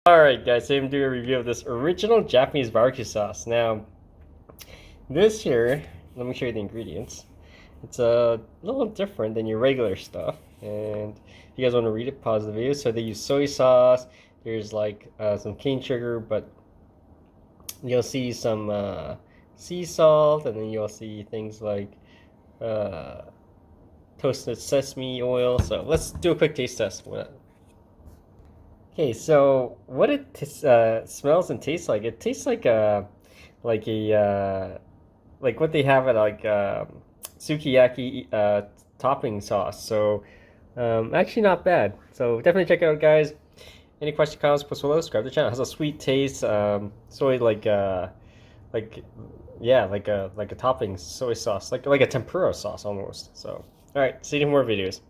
Alright guys, today I'm doing a review of this original Japanese barbecue sauce. Now, this here, let me show you the ingredients. It's a little different than your regular stuff. And if you guys want to read it, pause the video. So they use soy sauce, there's like some cane sugar, but you'll see some sea salt, and then you'll see things like toasted sesame oil. So let's do a quick taste test. Okay, so what it smells and tastes like? It tastes like like a like what they have at like sukiyaki topping sauce. So actually not bad. So definitely check it out, guys. Any questions, comments, post below. Subscribe to the channel. It has a sweet taste. Soy like yeah, like a topping soy sauce, like a tempura sauce almost. So all right, see you in more videos.